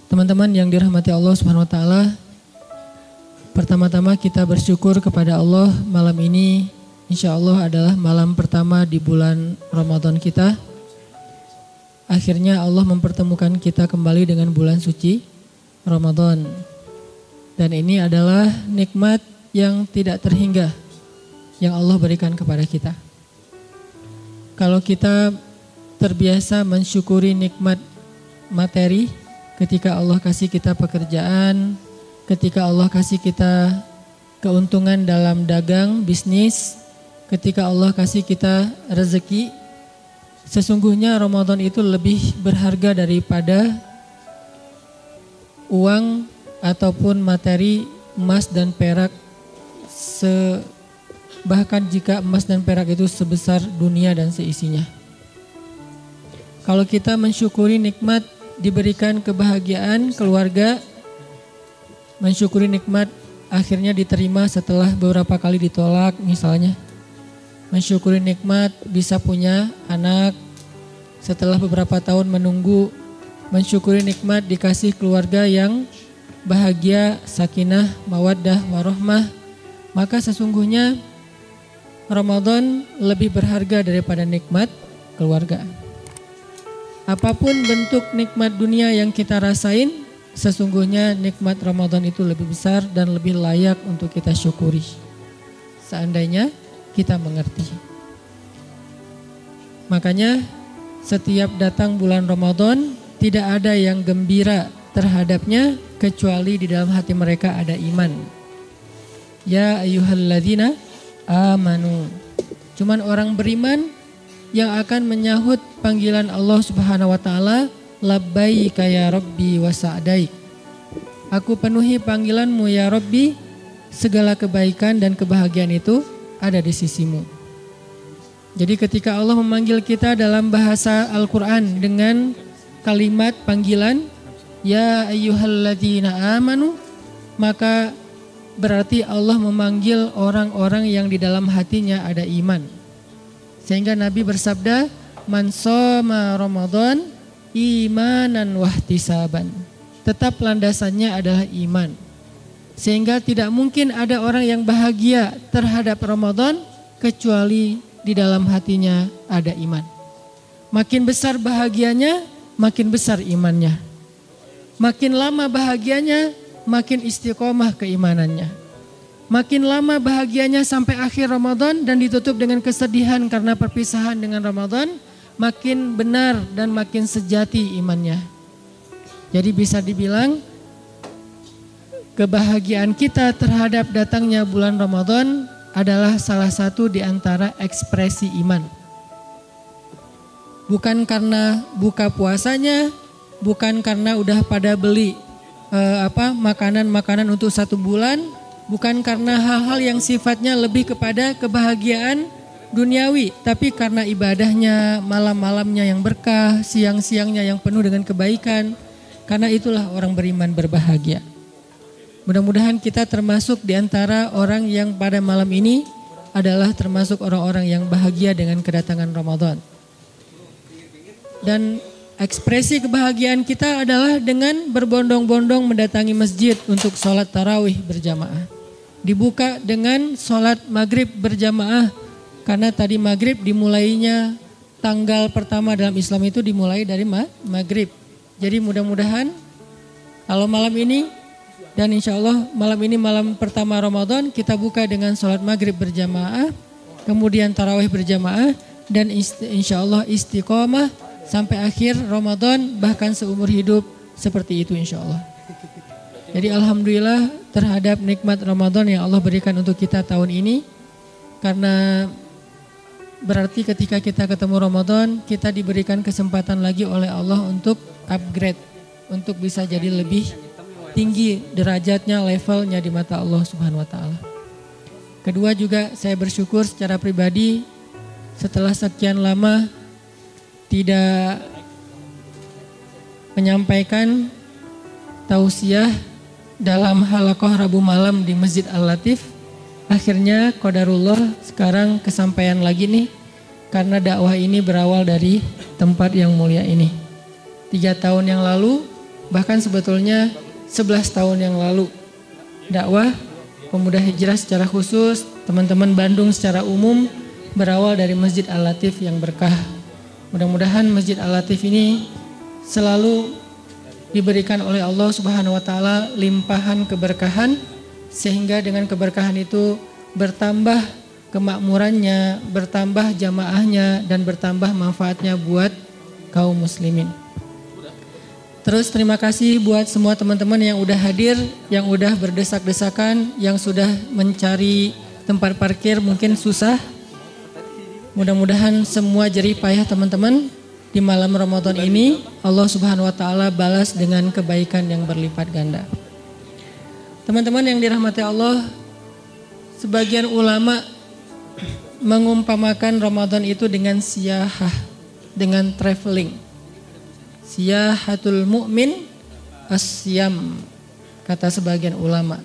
Teman-teman yang dirahmati Allah Subhanahu wa taala, pertama-tama kita bersyukur kepada Allah malam ini insya Allah adalah malam pertama di bulan Ramadan kita. Akhirnya Allah mempertemukan kita kembali dengan bulan suci Ramadan. Dan ini adalah nikmat yang tidak terhingga yang Allah berikan kepada kita. Kalau kita terbiasa mensyukuri nikmat materi, ketika Allah kasih kita pekerjaan, ketika Allah kasih kita keuntungan dalam dagang, bisnis, ketika Allah kasih kita rezeki, sesungguhnya Ramadan itu lebih berharga daripada uang ataupun materi emas dan perak, bahkan jika emas dan perak itu sebesar dunia dan seisinya. Kalau kita mensyukuri nikmat diberikan kebahagiaan keluarga, mensyukuri nikmat akhirnya diterima setelah beberapa kali ditolak misalnya. Mensyukuri nikmat bisa punya anak setelah beberapa tahun menunggu. Mensyukuri nikmat dikasih keluarga yang bahagia, sakinah, mawaddah, warahmah. Maka sesungguhnya Ramadan lebih berharga daripada nikmat keluarga. Apapun bentuk nikmat dunia yang kita rasain, sesungguhnya nikmat Ramadan itu lebih besar dan lebih layak untuk kita syukuri. Seandainya kita mengerti. Makanya setiap datang bulan Ramadan, tidak ada yang gembira terhadapnya kecuali di dalam hati mereka ada iman. Ya ayyuhalladzina amanu. Cuman orang beriman yang akan menyahut panggilan Allah Subhanahu wa taala, labbaika ya Rabbi wa sa'daik. Aku penuhi panggilanmu ya Rabbi, segala kebaikan dan kebahagiaan itu ada di sisimu. Jadi ketika Allah memanggil kita dalam bahasa Al-Quran dengan kalimat panggilan ya ayyuhalladzina amanu, maka berarti Allah memanggil orang-orang yang di dalam hatinya ada iman. Sehingga Nabi bersabda, man shoma Ramadan imanan wahtisaban. Tetap landasannya adalah iman. Sehingga tidak mungkin ada orang yang bahagia terhadap Ramadan kecuali di dalam hatinya ada iman. Makin besar bahagianya, makin besar imannya. Makin lama bahagianya, makin istiqomah keimanannya. Makin lama bahagianya sampai akhir Ramadan dan ditutup dengan kesedihan karena perpisahan dengan Ramadan, makin benar dan makin sejati imannya. Jadi bisa dibilang kebahagiaan kita terhadap datangnya bulan Ramadan adalah salah satu di antara ekspresi iman. Bukan karena buka puasanya, bukan karena udah pada beli makanan-makanan untuk 1 bulan, bukan karena hal-hal yang sifatnya lebih kepada kebahagiaan duniawi, tapi karena ibadahnya, malam-malamnya yang berkah, siang-siangnya yang penuh dengan kebaikan. Karena itulah orang beriman berbahagia. Mudah-mudahan kita termasuk di antara orang yang pada malam ini adalah termasuk orang-orang yang bahagia dengan kedatangan Ramadan. Dan ekspresi kebahagiaan kita adalah dengan berbondong-bondong mendatangi masjid untuk sholat tarawih berjamaah. Dibuka dengan sholat maghrib berjamaah, karena tadi maghrib dimulainya tanggal pertama dalam Islam itu dimulai dari maghrib. Jadi mudah-mudahan kalau malam ini dan insya Allah malam ini malam pertama Ramadan kita buka dengan sholat maghrib berjamaah, kemudian tarawih berjamaah dan insya Allah istiqomah sampai akhir Ramadan, bahkan seumur hidup seperti itu insya Allah. Jadi alhamdulillah terhadap nikmat Ramadan yang Allah berikan untuk kita tahun ini, karena berarti ketika kita ketemu Ramadan kita diberikan kesempatan lagi oleh Allah untuk upgrade, untuk bisa jadi lebih tinggi derajatnya, levelnya di mata Allah Subhanahu wa taala. Kedua juga saya bersyukur secara pribadi setelah sekian lama tidak menyampaikan tausiah dalam halaqah Rabu malam di Masjid Al-Latif. Akhirnya qadarullah sekarang kesampaian lagi nih, karena dakwah ini berawal dari tempat yang mulia ini. 3 tahun yang lalu bahkan sebetulnya 11 tahun yang lalu. Dakwah pemuda hijrah secara khusus, teman-teman Bandung secara umum berawal dari Masjid Al-Latif yang berkah. Mudah-mudahan Masjid Al-Latif ini selalu diberikan oleh Allah Subhanahu wa taala limpahan keberkahan, sehingga dengan keberkahan itu bertambah kemakmurannya, bertambah jamaahnya, dan bertambah manfaatnya buat kaum muslimin. Terus terima kasih buat semua teman-teman yang udah hadir, yang udah berdesak-desakan, yang sudah mencari tempat parkir mungkin susah. Mudah-mudahan semua jerih payah teman-teman di malam Ramadan ini Allah Subhanahu wa taala balas dengan kebaikan yang berlipat ganda. Teman-teman yang dirahmati Allah, sebagian ulama mengumpamakan Ramadan itu dengan siyahah, dengan traveling. Siyahatul mu'min asyam, kata sebagian ulama.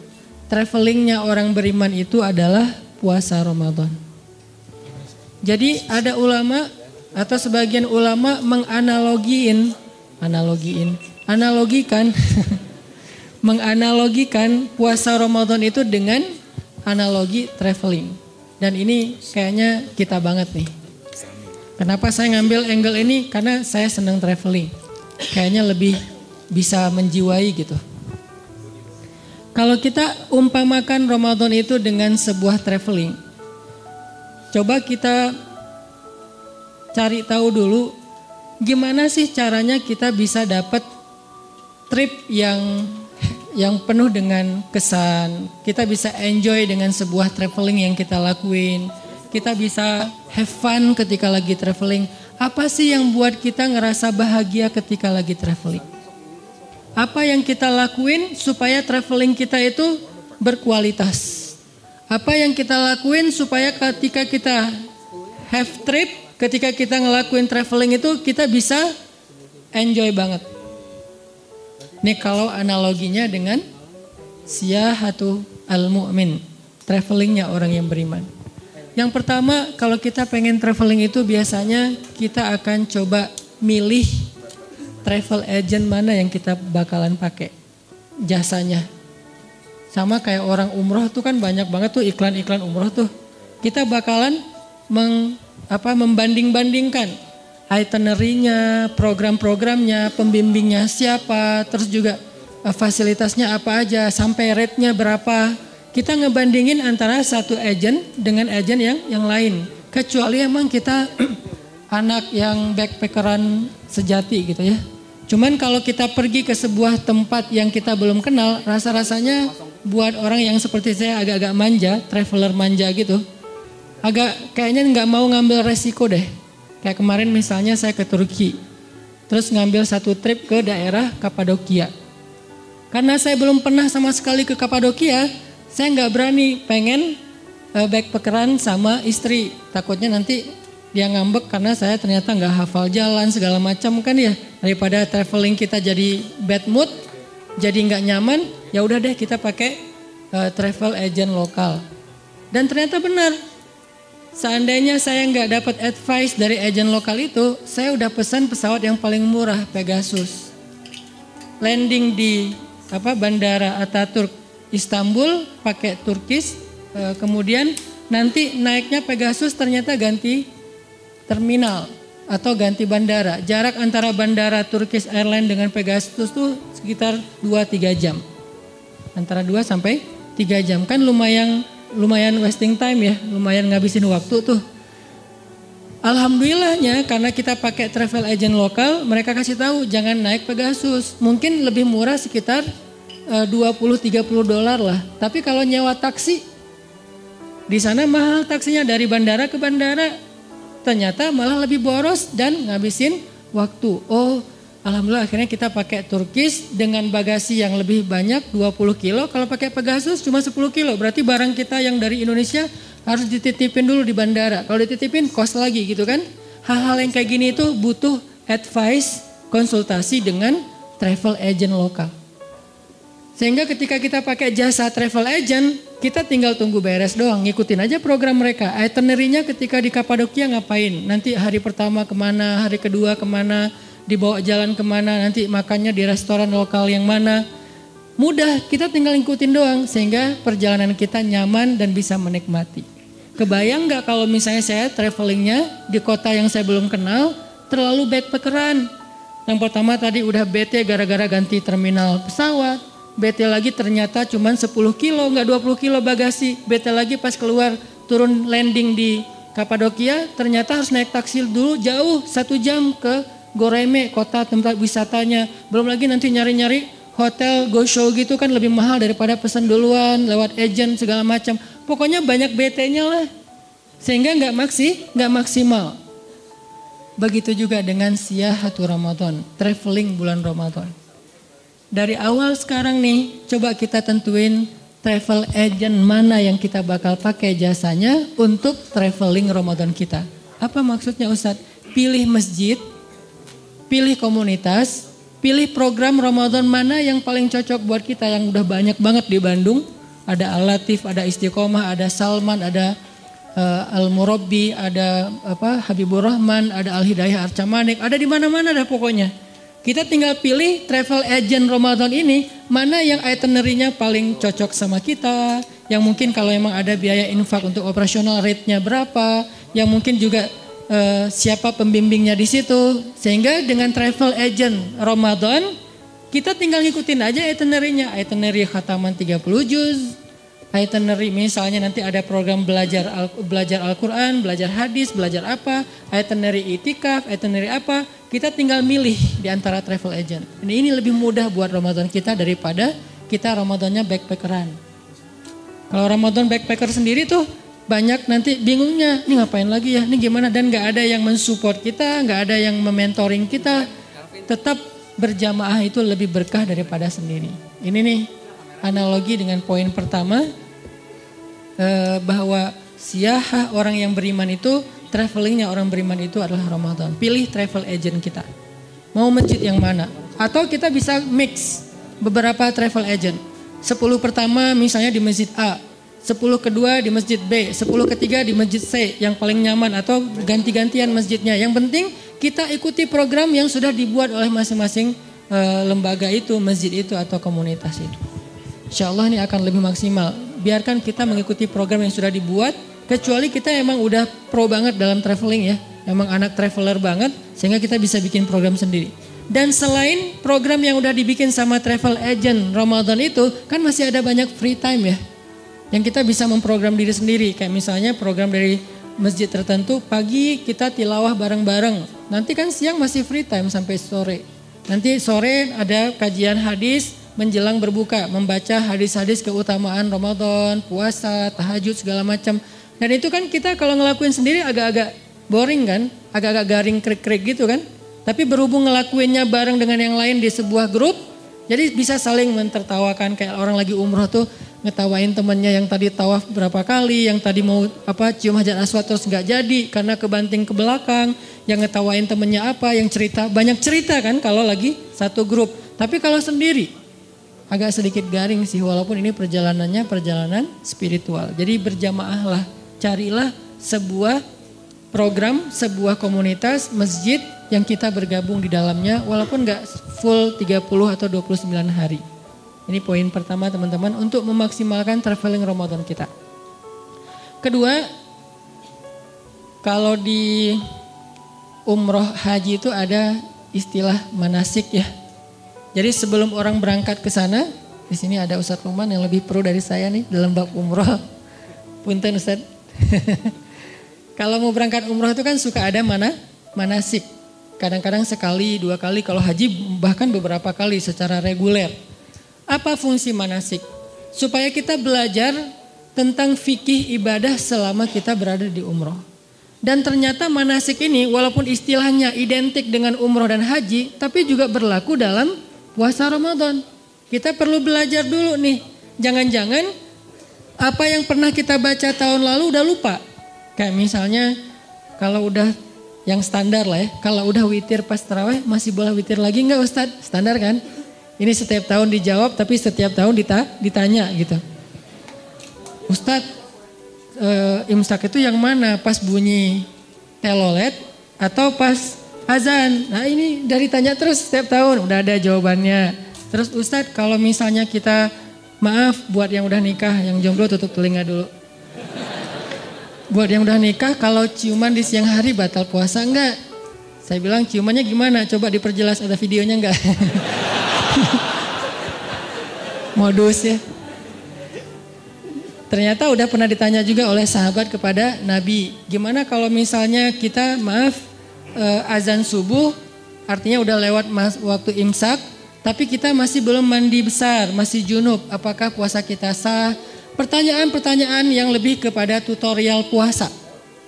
Travelingnya orang beriman itu adalah puasa Ramadan. Jadi ada ulama atau sebagian ulama menganalogikan puasa Ramadan itu dengan analogi traveling. Dan ini kayaknya kita banget nih. Kenapa saya ngambil angle ini? Karena saya senang traveling. Kayaknya lebih bisa menjiwai gitu. Kalau kita umpamakan Ramadan itu dengan sebuah traveling, coba kita cari tahu dulu gimana sih caranya kita bisa dapat trip yang penuh dengan kesan. Kita bisa enjoy dengan sebuah traveling yang kita lakuin. Kita bisa have fun ketika lagi traveling. Apa sih yang buat kita ngerasa bahagia ketika lagi traveling? Apa yang kita lakuin supaya traveling kita itu berkualitas? Apa yang kita lakuin supaya ketika kita have trip, ketika kita ngelakuin traveling itu kita bisa enjoy banget. Nih kalau analoginya dengan siyahatu al-mu'min, travelingnya orang yang beriman. Yang pertama, kalau kita pengen traveling itu biasanya kita akan coba milih travel agent mana yang kita bakalan pakai jasanya. Sama kayak orang umroh tuh kan banyak banget tuh iklan-iklan umroh tuh. Kita bakalan membanding-bandingkan itinerary-nya, program-programnya, pembimbingnya siapa, terus juga fasilitasnya apa aja, sampai rate-nya berapa. Kita ngebandingin antara satu agent dengan agent yang lain. Kecuali emang kita anak yang backpackeran sejati gitu ya. Cuman kalau kita pergi ke sebuah tempat yang kita belum kenal, rasa-rasanya buat orang yang seperti saya agak-agak manja, traveler manja gitu. Agak kayaknya nggak mau ngambil resiko deh. Kayak kemarin misalnya saya ke Turki, terus ngambil satu trip ke daerah Kapadokia. Karena saya belum pernah sama sekali ke Kapadokia, saya nggak berani pengen backpackeran sama istri. Takutnya nanti dia ngambek karena saya ternyata nggak hafal jalan segala macam kan ya. Daripada traveling kita jadi bad mood, jadi nggak nyaman, ya udah deh kita pakai travel agent lokal. Dan ternyata benar. Seandainya saya nggak dapat advice dari agen lokal itu, saya udah pesan pesawat yang paling murah, Pegasus. Landing di Bandara Ataturk Istanbul pakai Turkish, kemudian nanti naiknya Pegasus ternyata ganti terminal atau ganti bandara. Jarak antara bandara Turkish Airlines dengan Pegasus tuh sekitar 2-3 jam. Antara 2 sampai 3 jam kan lumayan wasting time ya, lumayan ngabisin waktu tuh. Alhamdulillahnya karena kita pakai travel agent lokal, mereka kasih tahu jangan naik Pegasus. Mungkin lebih murah sekitar $20-30 lah. Tapi kalau nyewa taksi, di sana mahal taksinya dari bandara ke bandara. Ternyata malah lebih boros dan ngabisin waktu. Oh, alhamdulillah akhirnya kita pakai Turkish dengan bagasi yang lebih banyak 20 kilo. Kalau pakai Pegasus cuma 10 kilo. Berarti barang kita yang dari Indonesia harus dititipin dulu di bandara. Kalau dititipin cost lagi gitu kan. Hal-hal yang kayak gini itu butuh advice, konsultasi dengan travel agent lokal. Sehingga ketika kita pakai jasa travel agent, kita tinggal tunggu beres doang, ngikutin aja program mereka. Itinerary-nya ketika di Kapadokia ngapain, nanti hari pertama kemana, hari kedua kemana, dibawa jalan kemana, nanti makannya di restoran lokal yang mana. Mudah, kita tinggal ngikutin doang sehingga perjalanan kita nyaman dan bisa menikmati. Kebayang gak kalau misalnya saya travelingnya di kota yang saya belum kenal, terlalu backpackeran. Yang pertama tadi udah bete gara-gara ganti terminal pesawat. Bete lagi ternyata cuma 10 kilo, gak 20 kilo bagasi. Bete lagi pas keluar turun landing di Kapadokia, ternyata harus naik taksi dulu jauh 1 jam ke Goreme, kota tempat wisatanya. Belum lagi nanti nyari-nyari hotel go show gitu kan lebih mahal daripada pesan duluan lewat agent segala macam. Pokoknya banyak BT-nya lah. Sehingga nggak maksimal. Begitu juga dengan siyahatu Ramadan, traveling bulan Ramadan. Dari awal sekarang nih, coba kita tentuin travel agent mana yang kita bakal pakai jasanya untuk traveling Ramadan kita. Apa maksudnya Ustadz? Pilih masjid, pilih komunitas, pilih program Ramadan mana yang paling cocok buat kita yang udah banyak banget di Bandung. Ada Al-Latif, ada Istiqomah, ada Salman, ada Al-Murabbi, ada Habibur Rahman, ada Al-Hidayah Arcamanik, ada di mana-mana dah pokoknya. Kita tinggal pilih travel agent Ramadan ini mana yang itinerary-nya paling cocok sama kita, yang mungkin kalau emang ada biaya infak untuk operasional rate-nya berapa, yang mungkin juga siapa pembimbingnya di situ. Sehingga dengan travel agent Ramadan kita tinggal ngikutin aja itinerary-nya, itinerary khataman 30 juz, itinerary misalnya nanti ada program belajar Al-Quran, belajar hadis, belajar apa, itinerary itikaf, itinerary apa, kita tinggal milih di antara travel agent. Ini lebih mudah buat Ramadan kita daripada kita Ramadannya backpackeran. Kalau Ramadan backpacker sendiri tuh banyak nanti bingungnya, ini ngapain lagi ya, ini gimana, dan gak ada yang mensupport kita, gak ada yang mementoring kita. Tetap berjamaah itu lebih berkah daripada sendiri. Ini nih analogi dengan poin pertama, bahwa siyahah orang yang beriman itu, travelingnya orang beriman itu adalah Ramadan. Pilih travel agent kita. Mau masjid yang mana? Atau kita bisa mix beberapa travel agent. 10 pertama misalnya di masjid A, 10 kedua di masjid B, 10 ketiga di masjid C yang paling nyaman, atau ganti-gantian masjidnya. Yang penting kita ikuti program yang sudah dibuat oleh masing-masing lembaga itu, masjid itu atau komunitas itu. Insya Allah ini akan lebih maksimal. Biarkan kita mengikuti program yang sudah dibuat, kecuali kita emang udah pro banget dalam traveling ya, emang anak traveler banget, sehingga kita bisa bikin program sendiri. Dan selain program yang udah dibikin sama travel agent Ramadan itu, kan masih ada banyak free time ya, yang kita bisa memprogram diri sendiri. Kayak misalnya program dari masjid tertentu, pagi kita tilawah bareng-bareng, nanti kan siang masih free time sampai sore. Nanti sore ada kajian hadis menjelang berbuka, membaca hadis-hadis keutamaan Ramadan, puasa, tahajud segala macam. Dan itu kan kita kalau ngelakuin sendiri agak-agak boring kan, agak-agak garing krik-krik gitu kan. Tapi berhubung ngelakuinnya bareng dengan yang lain di sebuah grup, jadi bisa saling mentertawakan. Kayak orang lagi umroh tuh ngetawain temennya yang tadi tawaf berapa kali, yang tadi mau cium hajar aswad terus nggak jadi karena kebanting ke belakang, yang ngetawain temennya apa, yang cerita, banyak cerita kan kalau lagi satu grup. Tapi kalau sendiri agak sedikit garing sih, walaupun ini perjalanannya perjalanan spiritual. Jadi berjamaah lah, carilah sebuah program, sebuah komunitas, masjid yang kita bergabung di dalamnya walaupun gak full 30 atau 29 hari. Ini poin pertama teman-teman untuk memaksimalkan traveling Ramadan kita. Kedua, kalau di umroh haji itu ada istilah manasik ya. Jadi sebelum orang berangkat ke sana, di sini ada Ustadz Luman yang lebih pro dari saya nih dalam bab umroh. Punten Ustadz. Kalau mau berangkat umroh itu kan suka ada manasik. Kadang-kadang sekali, 2 kali, kalau haji bahkan beberapa kali secara reguler. Apa fungsi manasik? Supaya kita belajar tentang fikih ibadah selama kita berada di umroh. Dan ternyata manasik ini walaupun istilahnya identik dengan umroh dan haji, tapi juga berlaku dalam puasa Ramadan. Kita perlu belajar dulu nih. Jangan-jangan apa yang pernah kita baca tahun lalu udah lupa. Kayak misalnya kalau udah yang standar lah ya. Kalau udah witir pas tarawih masih boleh witir lagi enggak Ustadz? Standar kan? Ini setiap tahun dijawab tapi setiap tahun ditanya gitu. Ustadz imsak itu yang mana? Pas bunyi telolet atau pas azan. Nah ini dari tanya terus setiap tahun udah ada jawabannya. Terus Ustadz kalau misalnya kita, maaf buat yang udah nikah, yang jomblo tutup telinga dulu. Buat yang udah nikah kalau ciuman di siang hari batal puasa enggak? Saya bilang ciumannya gimana? Coba diperjelas, ada videonya enggak? Modus ya. Ternyata udah pernah ditanya juga oleh sahabat kepada Nabi. Gimana kalau misalnya kita azan subuh artinya udah lewat waktu imsak. Tapi kita masih belum mandi besar, masih junub. Apakah puasa kita sah? Pertanyaan-pertanyaan yang lebih kepada tutorial puasa.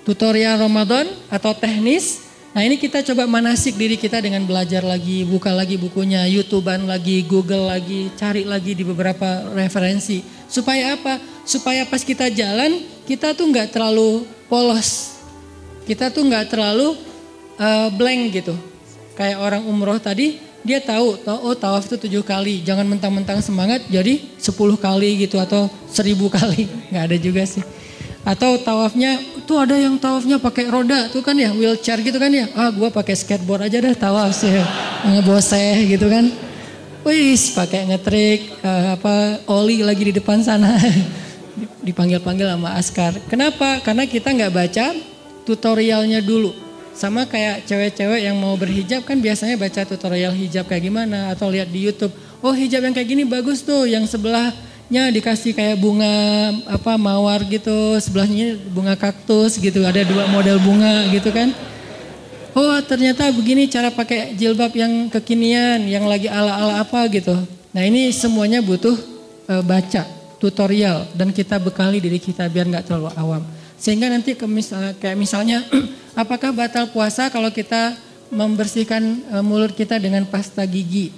Tutorial Ramadan atau teknis. Nah ini kita coba manasik diri kita dengan belajar lagi, buka lagi bukunya, YouTubean lagi, Google lagi, cari lagi di beberapa referensi. Supaya apa? Supaya pas kita jalan, kita tuh nggak terlalu polos. Kita tuh nggak terlalu blank gitu. Kayak orang umroh tadi, dia tahu, oh tawaf itu 7 kali. Jangan mentang-mentang semangat jadi 10 kali gitu atau 1000 kali. Nggak ada juga sih. Atau tawafnya, tuh ada yang tawafnya pakai roda tuh kan ya, wheelchair gitu kan ya. Gua pakai skateboard aja dah tawaf sih. Ngeboseh gitu kan. Wis pakai ngetrik, oli lagi di depan sana. Dipanggil-panggil sama askar. Kenapa? Karena kita nggak baca tutorialnya dulu. Sama kayak cewek-cewek yang mau berhijab kan biasanya baca tutorial hijab kayak gimana. Atau lihat di YouTube, oh hijab yang kayak gini bagus tuh, yang sebelahnya dikasih kayak bunga mawar gitu, sebelahnya bunga kaktus gitu, ada 2 model bunga gitu kan. Oh ternyata begini cara pakai jilbab yang kekinian, yang lagi ala-ala apa gitu. Nah ini semuanya butuh baca tutorial dan kita bekali diri kita biar nggak terlalu awam. Sehingga nanti kayak misalnya apakah batal puasa kalau kita membersihkan mulut kita dengan pasta gigi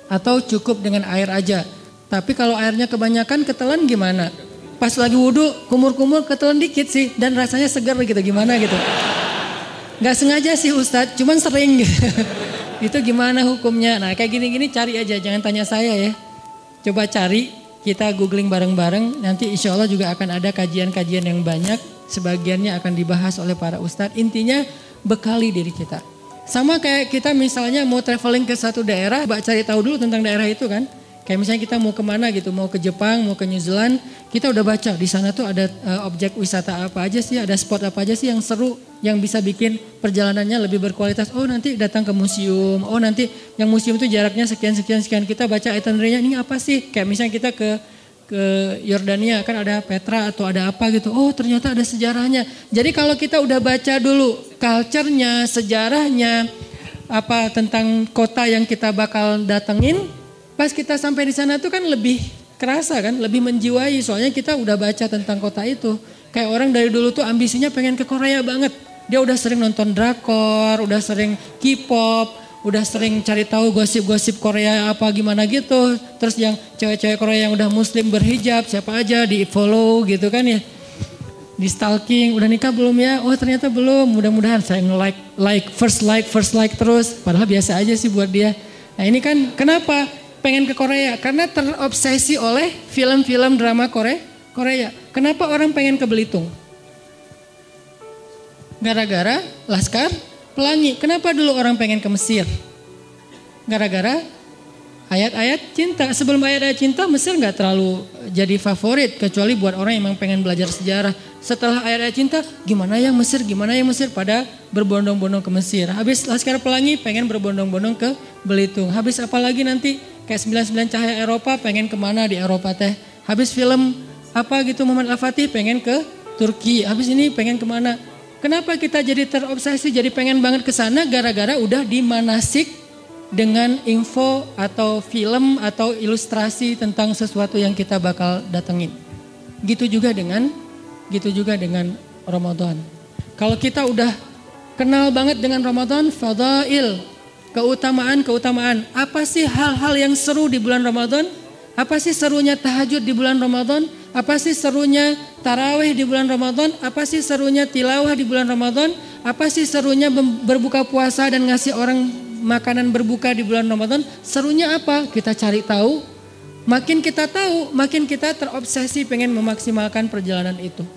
atau cukup dengan air aja. Tapi kalau airnya kebanyakan ketelan gimana? Pas lagi wudhu kumur-kumur ketelan dikit sih dan rasanya segar gitu gimana gitu. Gak sengaja sih Ustadz, cuman sering gitu. Itu gimana hukumnya? Nah kayak gini-gini cari aja, jangan tanya saya ya. Coba cari. Kita googling bareng-bareng, nanti insya Allah juga akan ada kajian-kajian yang banyak. Sebagiannya akan dibahas oleh para ustadz. Intinya bekali diri kita. Sama kayak kita misalnya mau traveling ke satu daerah, cari tahu dulu tentang daerah itu kan. Kayak misalnya kita mau kemana gitu, mau ke Jepang, mau ke New Zealand. Kita udah baca di sana tuh ada objek wisata apa aja sih, ada spot apa aja sih yang seru. Yang bisa bikin perjalanannya lebih berkualitas. Oh nanti datang ke museum, oh nanti yang museum itu jaraknya sekian. Kita baca itinerary-nya ini apa sih. Kayak misalnya kita ke Yordania kan ada Petra atau ada apa gitu. Oh ternyata ada sejarahnya. Jadi kalau kita udah baca dulu culture-nya, sejarahnya, apa tentang kota yang kita bakal datengin. Pas kita sampai di sana tuh kan lebih kerasa kan, lebih menjiwai. Soalnya kita udah baca tentang kota itu. Kayak orang dari dulu tuh ambisinya pengen ke Korea banget. Dia udah sering nonton drakor, udah sering K-pop, udah sering cari tahu gosip-gosip Korea apa gimana gitu. Terus yang cewek-cewek Korea yang udah muslim berhijab, siapa aja di follow gitu kan ya. Di stalking, udah nikah belum ya? Oh ternyata belum, mudah-mudahan saya nge-like, first like terus. Padahal biasa aja sih buat dia. Nah ini kan kenapa pengen ke Korea? Karena terobsesi oleh film-film drama Korea. Kenapa orang pengen ke Belitung? Gara-gara Laskar Pelangi. Kenapa dulu orang pengen ke Mesir? Gara-gara ayat-ayat cinta. Sebelum ayat-ayat cinta Mesir gak terlalu jadi favorit. Kecuali buat orang yang memang pengen belajar sejarah. Setelah ayat-ayat cinta gimana yang Mesir pada berbondong-bondong ke Mesir. Habis Laskar Pelangi pengen berbondong-bondong ke Belitung. Habis apalagi nanti kayak 99 Cahaya Eropa pengen kemana di Eropa teh. Habis film apa gitu Muhammad Al-Fatih pengen ke Turki. Habis ini pengen kemana. Kenapa kita jadi terobsesi, jadi pengen banget ke sana gara-gara udah dimanasik dengan info atau film atau ilustrasi tentang sesuatu yang kita bakal datengin. Gitu juga dengan Ramadan. Kalau kita udah kenal banget dengan Ramadan, fadail, keutamaan. Apa sih hal-hal yang seru di bulan Ramadan? Apa sih serunya tahajud di bulan Ramadan? Apa sih serunya tarawih di bulan Ramadan? Apa sih serunya tilawah di bulan Ramadan? Apa sih serunya berbuka puasa dan ngasih orang makanan berbuka di bulan Ramadan? Serunya apa? Kita cari tahu. Makin kita tahu, makin kita terobsesi pengen memaksimalkan perjalanan itu.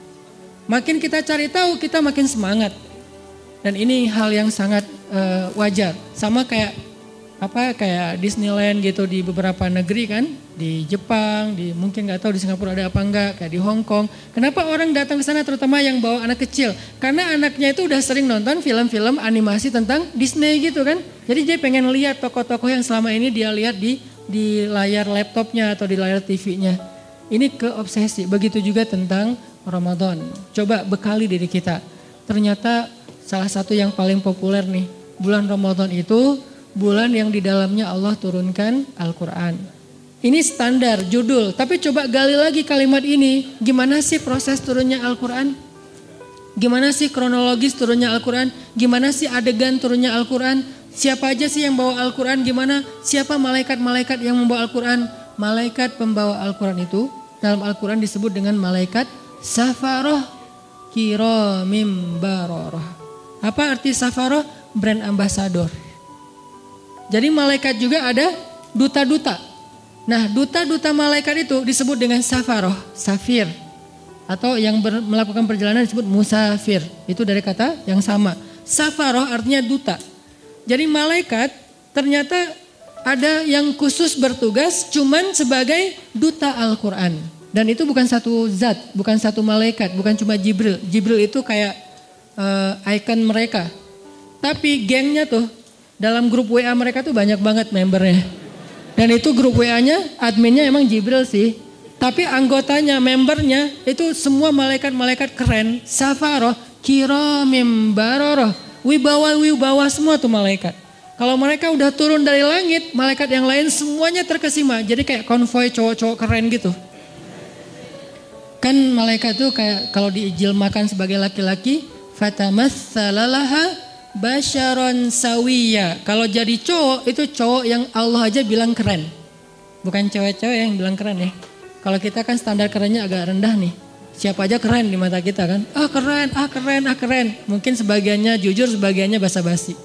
Makin kita cari tahu, kita makin semangat. Dan ini hal yang sangat wajar. Sama kayak kayak Disneyland gitu di beberapa negeri kan, di Jepang, di mungkin nggak tahu di Singapura ada apa enggak, kayak di Hong Kong. Kenapa orang datang ke sana terutama yang bawa anak kecil? Karena anaknya itu udah sering nonton film-film animasi tentang Disney gitu kan. Jadi dia pengen lihat tokoh-tokoh yang selama ini dia lihat di layar laptopnya atau di layar TV-nya. Ini keobsesi. Begitu juga tentang Ramadan. Coba bekali diri kita. Ternyata salah satu yang paling populer nih, bulan Ramadan itu bulan yang di dalamnya Allah turunkan Al-Quran. Ini standar judul, tapi coba gali lagi kalimat ini. Gimana sih proses turunnya Al-Quran? Gimana sih kronologis turunnya Al-Quran? Gimana sih adegan turunnya Al-Quran? Siapa aja sih yang bawa Al-Quran? Gimana? Siapa malaikat-malaikat yang membawa Al-Quran? Malaikat pembawa Al-Quran itu dalam Al-Quran disebut dengan malaikat safaroh kiramim baroroh. Apa arti safaroh? Brand ambassador. Jadi malaikat juga ada duta-duta. Nah, duta-duta malaikat itu disebut dengan safaroh, safir. Atau yang melakukan perjalanan disebut musafir. Itu dari kata yang sama. Safaroh artinya duta. Jadi malaikat ternyata ada yang khusus bertugas cuman sebagai duta Al-Quran. Dan itu bukan satu zat, bukan satu malaikat, bukan cuma Jibril. Jibril itu kayak icon mereka. Tapi gengnya tuh, dalam grup WA mereka tuh banyak banget membernya. Dan itu grup WA-nya, adminnya emang Jibril sih. Tapi anggotanya, membernya itu semua malaikat-malaikat keren. Safaroh, kiramim baroroh. Wibawa semua tuh malaikat. Kalau mereka udah turun dari langit, malaikat yang lain semuanya terkesima. Jadi kayak konvoi cowok-cowok keren gitu. Kan malaikat tuh kayak kalau diijilmakan sebagai laki-laki, fatamatsalalaha basyaron sawiya. Kalau jadi cowok itu cowok yang Allah aja bilang keren. Bukan cewek-cewek yang bilang keren ya. Kalau kita kan standar kerennya agak rendah nih. Siapa aja keren di mata kita kan. Keren. Mungkin sebagiannya jujur, sebagiannya basa-basi.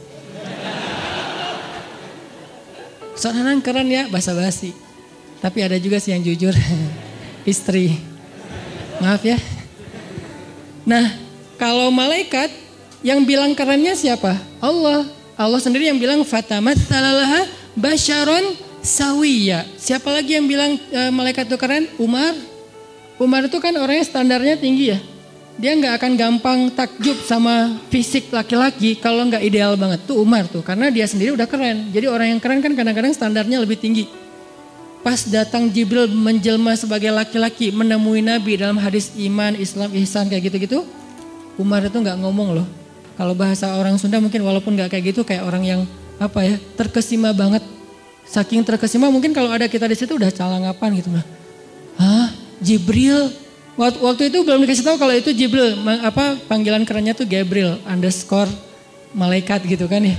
Soalnya keren ya, basa-basi. Tapi ada juga sih yang jujur. Istri. Maaf ya. Nah, kalau malaikat yang bilang kerennya siapa? Allah. Allah sendiri yang bilang fatamatsalalaha basyaron sawiya. Siapa lagi yang bilang malaikat itu keren? Umar. Umar itu kan orangnya standarnya tinggi ya. Dia nggak akan gampang takjub sama fisik laki-laki kalau nggak ideal banget. Tuh Umar tuh, karena dia sendiri udah keren. Jadi orang yang keren kan kadang-kadang standarnya lebih tinggi. Pas datang Jibril menjelma sebagai laki-laki menemui Nabi dalam hadis iman, Islam, ihsan kayak gitu-gitu. Umar itu nggak ngomong loh. Kalau bahasa orang Sunda mungkin walaupun nggak kayak gitu, kayak orang yang terkesima banget. Saking terkesima mungkin kalau ada kita di situ udah calangapan gitu lah. Jibril. Waktu itu belum dikasih tahu kalau itu Jibril. Panggilan kerennya tuh Gabriel _ malaikat gitu kan ya.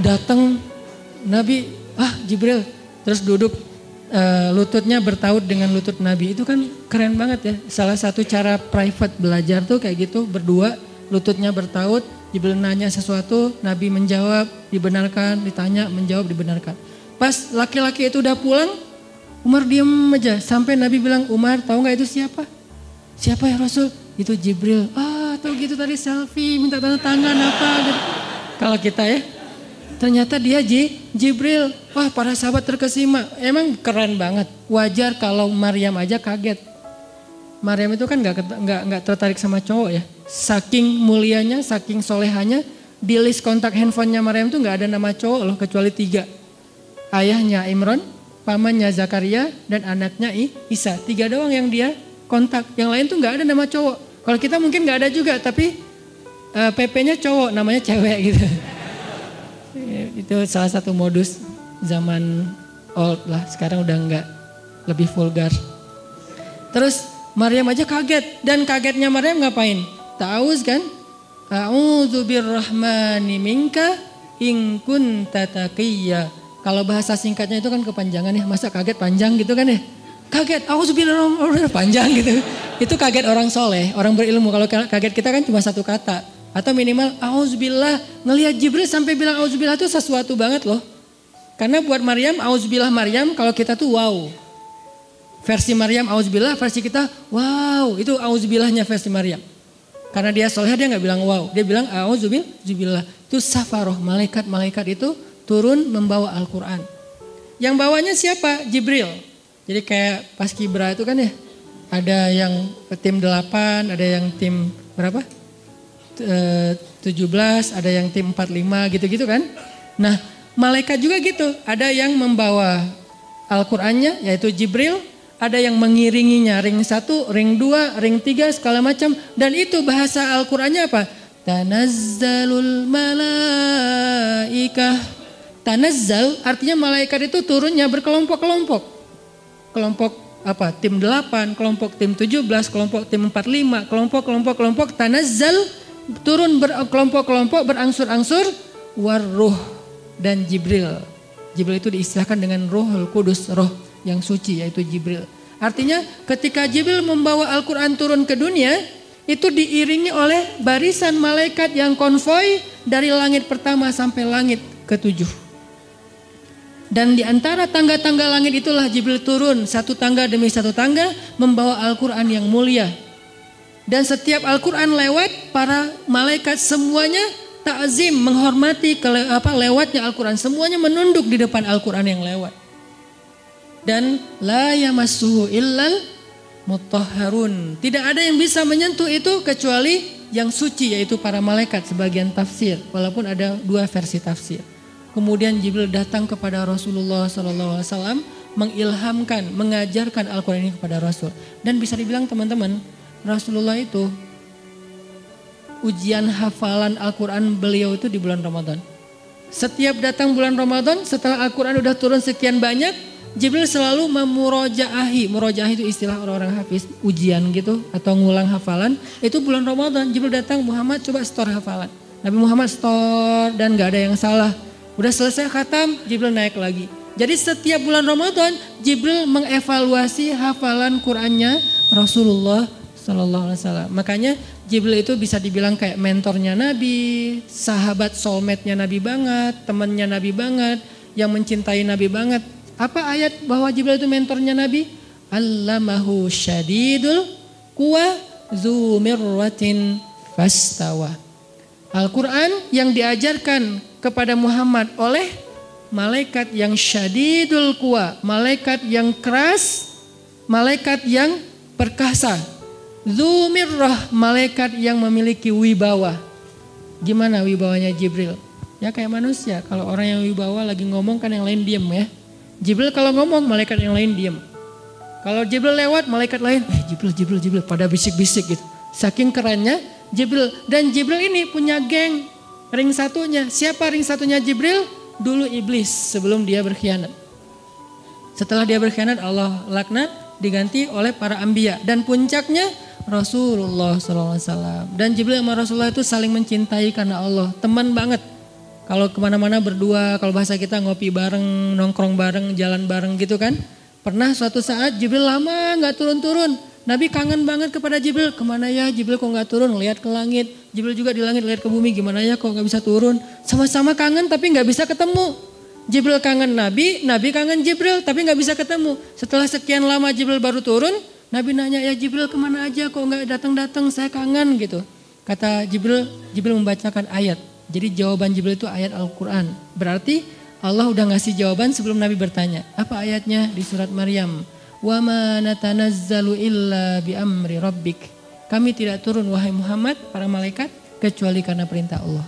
Datang Nabi, Jibril. Terus duduk lututnya bertaut dengan lutut Nabi. Itu kan keren banget ya. Salah satu cara private belajar tuh kayak gitu, berdua. Lututnya bertaut, Jibril nanya sesuatu, Nabi menjawab, dibenarkan, ditanya, menjawab, dibenarkan. Pas laki-laki itu udah pulang, Umar diem aja. Sampai Nabi bilang, Umar tahu gak itu siapa? Siapa ya Rasul? Itu Jibril. Tahu gitu tadi selfie, minta tanda tangan apa gitu. Kalau kita ya, ternyata dia Jibril. Wah, para sahabat terkesima. Emang keren banget. Wajar kalau Maryam aja kaget. Maryam itu kan nggak tertarik sama cowok ya. Saking mulianya, saking solehanya, di list kontak handphonenya Maryam itu nggak ada nama cowok loh kecuali 3. Ayahnya Imran, pamannya Zakaria, dan anaknya Isa. 3 doang yang dia kontak. Yang lain tuh nggak ada nama cowok. Kalau kita mungkin nggak ada juga, tapi PP-nya cowok, namanya cewek gitu. Itu salah satu modus zaman old lah. Sekarang udah nggak, lebih vulgar. Terus Maryam aja kaget, dan kagetnya Maryam ngapain? Ta'awuz kan? A'udzu birrahmani minka in kunta taqiyya. Kalau bahasa singkatnya itu kan kepanjangan ya, masa kaget panjang gitu kan ya? Kaget, a'udzubillahi panjang gitu. Itu kaget orang soleh, orang berilmu. Kalau kaget kita kan cuma satu kata. Atau minimal a'udzubillah. Ngelihat Jibril sampai bilang a'udzubillah itu sesuatu banget loh. Karena buat Maryam, a'udzubillah Maryam, kalau kita tuh wow. Versi Maryam auzubillah, versi kita wow, itu auzubillahnya versi Maryam. Karena dia soleh dia nggak bilang wow, dia bilang auzubillah. Itu safaroh, malaikat-malaikat itu turun membawa Al-Quran. Yang bawanya siapa? Jibril. Jadi kayak Paskibra itu kan ya, ada yang tim 8, ada yang tim berapa? 17, ada yang tim 45 gitu-gitu kan. Nah malaikat juga gitu, ada yang membawa Al-Qurannya yaitu Jibril, ada yang mengiringinya ring 1, ring 2, ring 3 segala macam. Dan itu bahasa Al-Qurannya apa? Tanazzalul malaikah. Tanazzal artinya malaikat itu turunnya berkelompok-kelompok. Kelompok apa? Tim 8, kelompok tim 17, kelompok tim 45, kelompok tanazzal turun berkelompok-kelompok berangsur-angsur warruh dan Jibril. Jibril itu diistilahkan dengan Ruhul Kudus, roh yang suci yaitu Jibril. Artinya ketika Jibril membawa Al-Quran turun ke dunia, itu diiringi oleh barisan malaikat yang konvoi dari langit pertama sampai langit ke-7. Dan di antara tangga-tangga langit itulah Jibril turun satu tangga demi satu tangga membawa Al-Quran yang mulia. Dan setiap Al-Quran lewat, para malaikat semuanya ta'zim, menghormati lewatnya Al-Quran. Semuanya menunduk di depan Al-Quran yang lewat. Dan la yamassuhu illal mutahharun. Tidak ada yang bisa menyentuh itu kecuali yang suci yaitu para malaikat sebagian tafsir. Walaupun ada dua versi tafsir. Kemudian Jibril datang kepada Rasulullah SAW mengilhamkan, mengajarkan Al-Quran ini kepada Rasul. Dan bisa dibilang teman-teman, Rasulullah itu ujian hafalan Al-Quran beliau itu di bulan Ramadan. Setiap datang bulan Ramadan setelah Al-Quran udah turun sekian banyak, Jibril selalu memurojaahi. Murojaahi itu istilah orang-orang hafiz, ujian gitu atau ngulang hafalan. Itu bulan Ramadan Jibril datang, Muhammad coba store hafalan. Nabi Muhammad store dan gak ada yang salah. Udah selesai khatam, Jibril naik lagi. Jadi setiap bulan Ramadan Jibril mengevaluasi hafalan Qur'annya Rasulullah Sallallahu Alaihi Wasallam. Makanya Jibril itu bisa dibilang kayak mentornya Nabi, sahabat soulmate-nya Nabi banget, temannya Nabi banget, yang mencintai Nabi banget. Apa ayat bahwa Jibril itu mentornya Nabi? Allamahu syadidul quwa zu mirratin fastawa. Al-Quran yang diajarkan kepada Muhammad oleh malaikat yang syadidul quwa, malaikat yang keras, malaikat yang perkasa. Zu mirrah, malaikat yang memiliki wibawa. Gimana wibawanya Jibril? Ya kayak manusia, kalau orang yang wibawa lagi ngomong kan yang lain diem ya. Jibril kalau ngomong, malaikat yang lain diam. Kalau Jibril lewat, malaikat lain, Jibril, pada bisik-bisik gitu. Saking kerennya Jibril. Dan Jibril ini punya geng, ring satunya. Siapa ring satunya Jibril? Dulu iblis sebelum dia berkhianat. Setelah dia berkhianat, Allah laknat, diganti oleh para anbiya. Dan puncaknya Rasulullah SAW. Dan Jibril sama Rasulullah itu saling mencintai karena Allah. Teman banget. Kalau kemana-mana berdua, kalau bahasa kita ngopi bareng, nongkrong bareng, jalan bareng gitu kan. Pernah suatu saat Jibril lama gak turun-turun. Nabi kangen banget kepada Jibril. Kemana ya Jibril kok gak turun, lihat ke langit. Jibril juga di langit lihat ke bumi, gimana ya kok gak bisa turun. Sama-sama kangen tapi gak bisa ketemu. Jibril kangen Nabi, Nabi kangen Jibril tapi gak bisa ketemu. Setelah sekian lama Jibril baru turun, Nabi nanya, ya Jibril kemana aja kok gak datang-datang, saya kangen gitu. Kata Jibril membacakan ayat. Jadi jawaban Jibril itu ayat Al-Quran. Berarti Allah udah ngasih jawaban sebelum Nabi bertanya. Apa ayatnya? Di surat Maryam. Wa ma natanazzalu illa bi amri rabbik. Kami tidak turun wahai Muhammad, para malaikat, kecuali karena perintah Allah.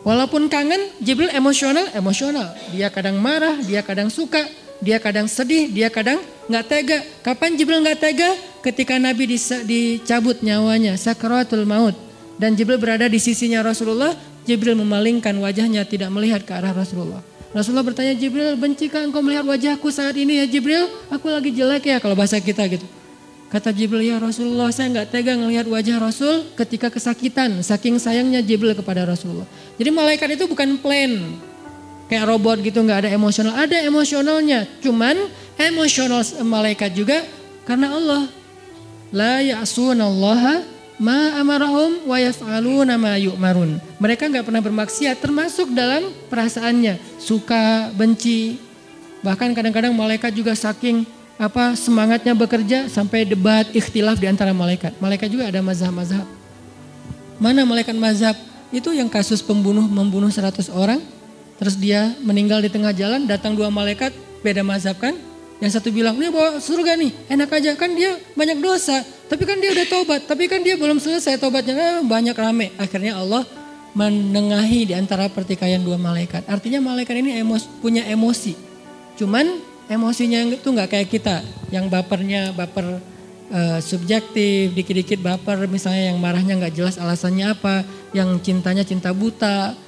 Walaupun kangen, Jibril emosional. Dia kadang marah, dia kadang suka, dia kadang sedih, dia kadang gak tega. Kapan Jibril gak tega? Ketika Nabi dicabut nyawanya, sakaratul maut. Dan Jibril berada di sisinya Rasulullah, Jibril memalingkan wajahnya tidak melihat ke arah Rasulullah. Rasulullah bertanya, Jibril, bencikah engkau melihat wajahku saat ini ya Jibril? Aku lagi jelek ya kalau bahasa kita gitu. Kata Jibril, ya Rasulullah saya gak tega ngelihat wajah Rasul ketika kesakitan. Saking sayangnya Jibril kepada Rasulullah. Jadi malaikat itu bukan plain. Kayak robot gitu gak ada emosional. Ada emosionalnya. Cuman emosional malaikat juga karena Allah. La ya'sunallaha ma amarahum wa yaf'aluna ma yu'marun. Mereka enggak pernah bermaksiat termasuk dalam perasaannya, suka, benci. Bahkan kadang-kadang malaikat juga saking semangatnya bekerja sampai debat, ikhtilaf di antara malaikat. Malaikat juga ada mazhab-mazhab. Mana malaikat mazhab Itu yang kasus membunuh 100 orang. Terus dia meninggal di tengah jalan, datang 2 malaikat, beda mazhab kan. Yang satu bilang, ini bawa surga nih, enak aja. Kan dia banyak dosa, tapi kan dia udah tobat. Tapi kan dia belum selesai tobatnya, banyak rame. Akhirnya Allah menengahi di antara pertikaian 2 malaikat. Artinya malaikat ini punya emosi. Cuman emosinya itu gak kayak kita. Yang baper subjektif, dikit-dikit baper. Misalnya yang marahnya gak jelas alasannya apa. Yang cintanya cinta buta.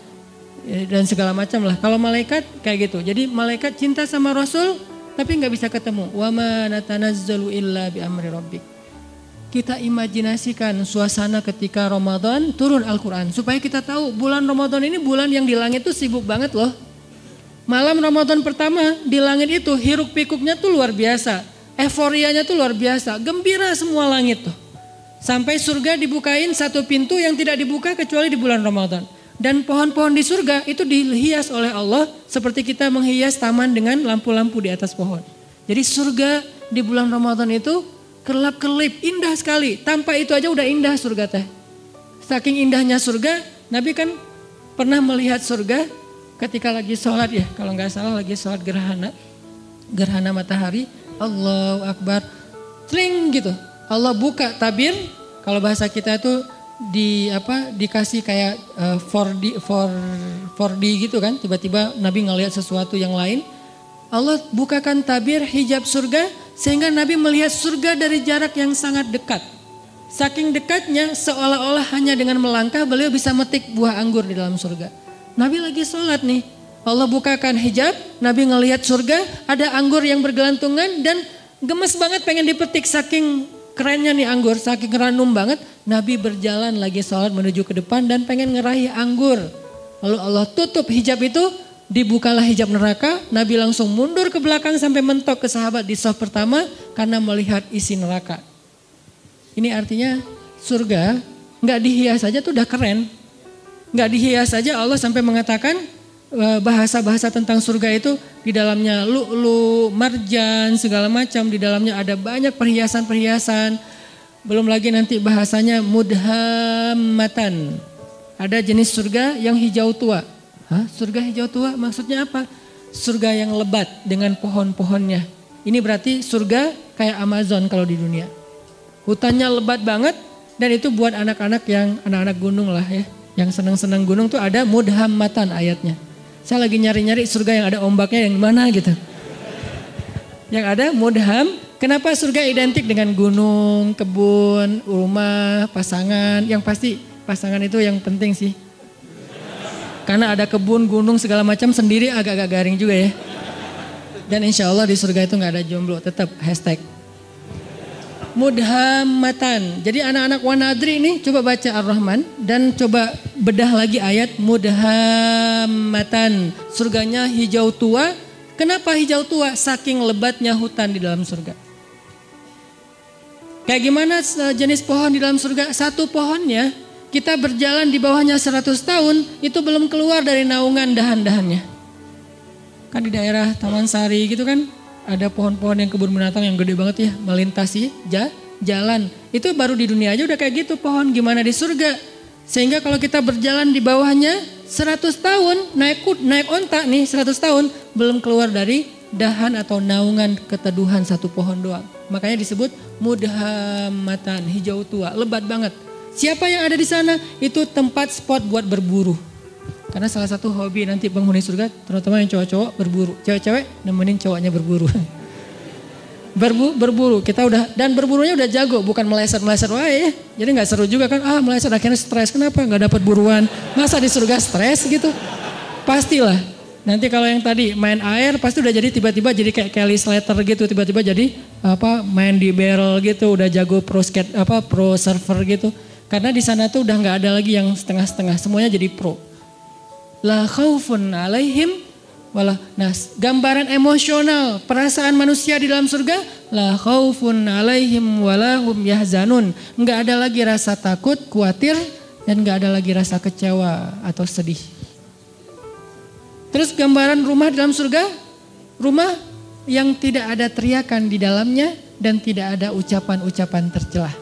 Dan segala macam lah. Kalau malaikat kayak gitu. Jadi malaikat cinta sama Rasul tapi gak bisa ketemu. Wa ma natanazzalu illa bi amri rabbik. Kita imajinasikan suasana ketika Ramadan turun Al-Quran. Supaya kita tahu bulan Ramadan ini bulan yang di langit tuh sibuk banget loh. Malam Ramadan pertama di langit itu hiruk pikuknya tuh luar biasa. Euforianya tuh luar biasa. Gembira semua langit tuh. Sampai surga dibukain satu pintu yang tidak dibuka kecuali di bulan Ramadan. Dan pohon-pohon di surga itu dihias oleh Allah seperti kita menghias taman dengan lampu-lampu di atas pohon. Jadi surga di bulan Ramadan itu kelap-kelip, indah sekali. Tanpa itu aja udah indah surga teh. Saking indahnya surga, Nabi kan pernah melihat surga ketika lagi sholat ya. Kalau nggak salah lagi sholat gerhana matahari. Allahu Akbar, sling gitu. Allah buka tabir. Kalau bahasa kita itu dikasih kayak 4D gitu kan. Tiba-tiba Nabi ngelihat sesuatu yang lain. Allah bukakan tabir hijab surga sehingga Nabi melihat surga dari jarak yang sangat dekat. Saking dekatnya seolah-olah hanya dengan melangkah beliau bisa metik buah anggur di dalam surga. Nabi lagi sholat nih, Allah bukakan hijab, Nabi ngelihat surga, ada anggur yang bergelantungan dan gemes banget pengen dipetik saking kerennya nih anggur, saking ranum banget. Nabi berjalan lagi sholat menuju ke depan dan pengen ngeraih anggur. Lalu Allah tutup hijab itu. Dibukalah hijab neraka, Nabi langsung mundur ke belakang sampai mentok ke sahabat di shaf pertama karena melihat isi neraka. Ini artinya surga nggak dihias saja tuh udah keren. Nggak dihias saja Allah sampai mengatakan bahasa-bahasa tentang surga itu di dalamnya lu'lu, marjan, segala macam. Di dalamnya ada banyak perhiasan-perhiasan. Belum lagi nanti bahasanya mudhammatan. Ada jenis surga yang hijau tua. Surga hijau tua maksudnya apa? Surga yang lebat dengan pohon-pohonnya. Ini berarti surga kayak Amazon kalau di dunia. Hutannya lebat banget dan itu buat anak-anak yang anak-anak gunung lah ya. Yang senang-senang gunung tuh ada mudhammatan ayatnya. Saya lagi nyari-nyari surga yang ada ombaknya yang mana gitu. Yang ada mudham. Kenapa surga identik dengan gunung, kebun, rumah, pasangan. Yang pasti pasangan itu yang penting sih. Karena ada kebun, gunung segala macam sendiri agak-agak garing juga ya. Dan insya Allah di surga itu gak ada jomblo, tetap hashtag. Mudhammatan. Jadi anak-anak wanadri ini coba baca Ar-Rahman dan coba bedah lagi ayat mudhammatan. Surganya hijau tua. Kenapa hijau tua? Saking lebatnya hutan di dalam surga. Kayak gimana jenis pohon di dalam surga? Satu pohonnya kita berjalan di bawahnya 100 tahun itu belum keluar dari naungan dahan-dahannya. Kan di daerah Taman Sari gitu kan ada pohon-pohon yang kebun binatang yang gede banget ya melintasi jalan. Itu baru di dunia aja udah kayak gitu pohon, gimana di surga. Sehingga kalau kita berjalan di bawahnya 100 tahun naik onta nih 100 tahun belum keluar dari dahan atau naungan keteduhan satu pohon doang. Makanya disebut mudhammatan, hijau tua, lebat banget. Siapa yang ada di sana? Itu tempat spot buat berburu. Karena salah satu hobi nanti penghuni surga, terutama yang cowok-cowok berburu. Cewek-cewek nemenin cowoknya berburu. Berburu, kita udah, dan berburunya udah jago, bukan meleset-meleset wae ya. Jadi gak seru juga kan, meleset akhirnya stres. Kenapa gak dapat buruan? Masa di surga stres gitu? Pastilah. Nanti kalau yang tadi main air pasti udah jadi tiba-tiba jadi kayak Kelly Slater gitu. Tiba-tiba jadi main di barrel gitu, udah jago pro surfer gitu. Karena di sana tuh udah nggak ada lagi yang setengah-setengah, semuanya jadi pro. La khaufun alaihim wala. Nah, gambaran emosional, perasaan manusia di dalam surga, la khaufun alaihim wala hum yahzanun. Nggak ada lagi rasa takut, khawatir, dan nggak ada lagi rasa kecewa atau sedih. Terus gambaran rumah di dalam surga, rumah yang tidak ada teriakan di dalamnya dan tidak ada ucapan-ucapan tercelah.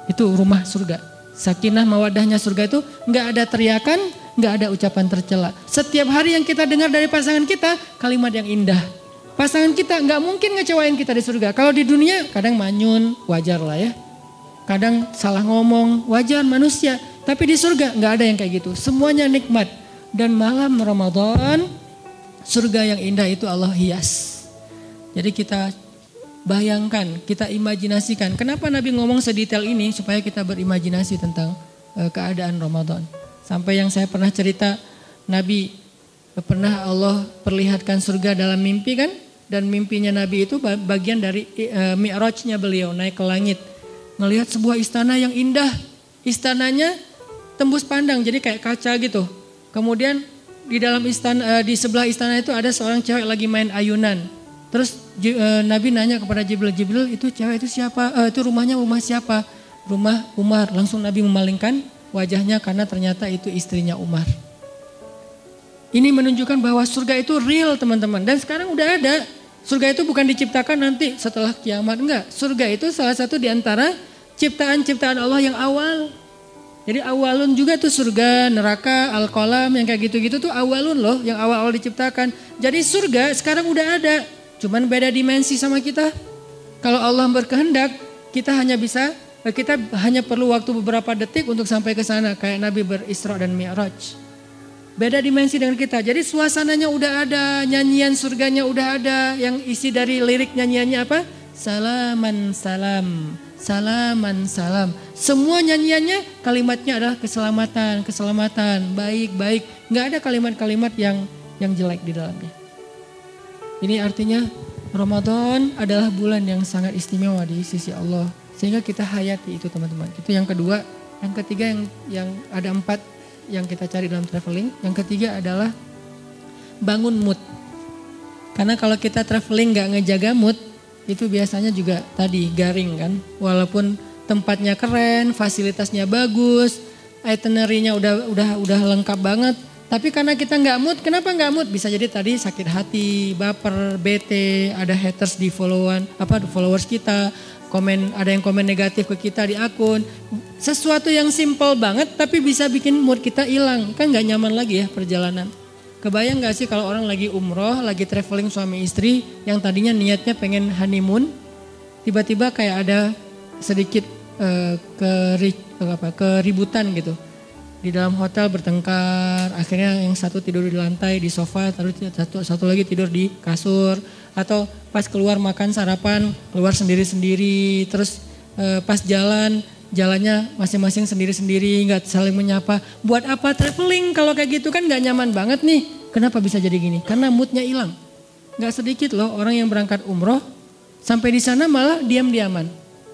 Itu rumah surga. Sakinah mawadahnya surga itu nggak ada teriakan, nggak ada ucapan tercela. Setiap hari yang kita dengar dari pasangan kita kalimat yang indah. Pasangan kita nggak mungkin ngecewain kita di surga. Kalau di dunia kadang manyun, wajar lah ya. Kadang salah ngomong, wajar manusia. Tapi di surga nggak ada yang kayak gitu. Semuanya nikmat. Dan malam Ramadan, surga yang indah itu Allah hias. Jadi kita bayangkan, kita imajinasikan. Kenapa Nabi ngomong sedetail ini? Supaya kita berimajinasi tentang keadaan Ramadan. Sampai yang saya pernah cerita, Nabi pernah Allah perlihatkan surga dalam mimpi kan? Dan mimpinya Nabi itu bagian dari mi'rajnya beliau naik ke langit. Ngelihat sebuah istana yang indah. Istananya tembus pandang jadi kayak kaca gitu. Kemudian di dalam istana, di sebelah istana itu ada seorang cewek lagi main ayunan. Terus Nabi nanya kepada Jibril, itu cewek itu siapa? Itu rumah siapa? Rumah Umar. Langsung Nabi memalingkan wajahnya karena ternyata itu istrinya Umar. Ini menunjukkan bahwa surga itu real teman-teman. Dan sekarang udah ada. Surga itu bukan diciptakan nanti setelah kiamat. Enggak. Surga itu salah satu di antara ciptaan-ciptaan Allah yang awal. Jadi awalun juga tuh surga, neraka, al-qalam yang kayak gitu-gitu tuh awalun loh. Yang awal-awal diciptakan. Jadi surga sekarang udah ada. Cuman beda dimensi sama kita. Kalau Allah berkehendak kita hanya perlu waktu beberapa detik untuk sampai ke sana. Kayak Nabi berisra dan mi'raj. Beda dimensi dengan kita. Jadi suasananya udah ada, nyanyian surganya udah ada. Yang isi dari lirik nyanyiannya apa? Salaman salam, salaman salam. Semua nyanyiannya kalimatnya adalah keselamatan, keselamatan, baik-baik. Nggak ada kalimat-kalimat yang jelek di dalamnya. Ini artinya Ramadan adalah bulan yang sangat istimewa di sisi Allah. Sehingga kita hayati itu teman-teman. Itu yang kedua. Yang ketiga yang ada 4 yang kita cari dalam traveling. Yang ketiga adalah bangun mood. Karena kalau kita traveling gak ngejaga mood, itu biasanya juga tadi garing kan. Walaupun tempatnya keren, fasilitasnya bagus, itinerary-nya udah lengkap banget. Tapi karena kita gak mood, kenapa gak mood? Bisa jadi tadi sakit hati, baper, bete, ada haters di followers kita. Ada yang komen negatif ke kita di akun. Sesuatu yang simple banget tapi bisa bikin mood kita hilang. Kan gak nyaman lagi ya perjalanan. Kebayang gak sih kalau orang lagi umroh, lagi traveling suami istri yang tadinya niatnya pengen honeymoon. Tiba-tiba kayak ada sedikit keributan gitu. Di dalam hotel bertengkar, akhirnya yang satu tidur di lantai di sofa, satu lagi tidur di kasur. Atau pas keluar makan sarapan, keluar sendiri-sendiri, terus pas jalannya masing-masing sendiri-sendiri, gak saling menyapa. Buat apa traveling kalau kayak gitu kan gak nyaman banget nih. Kenapa bisa jadi gini? Karena moodnya hilang. Gak sedikit loh orang yang berangkat umroh, sampai di sana malah diam-diaman.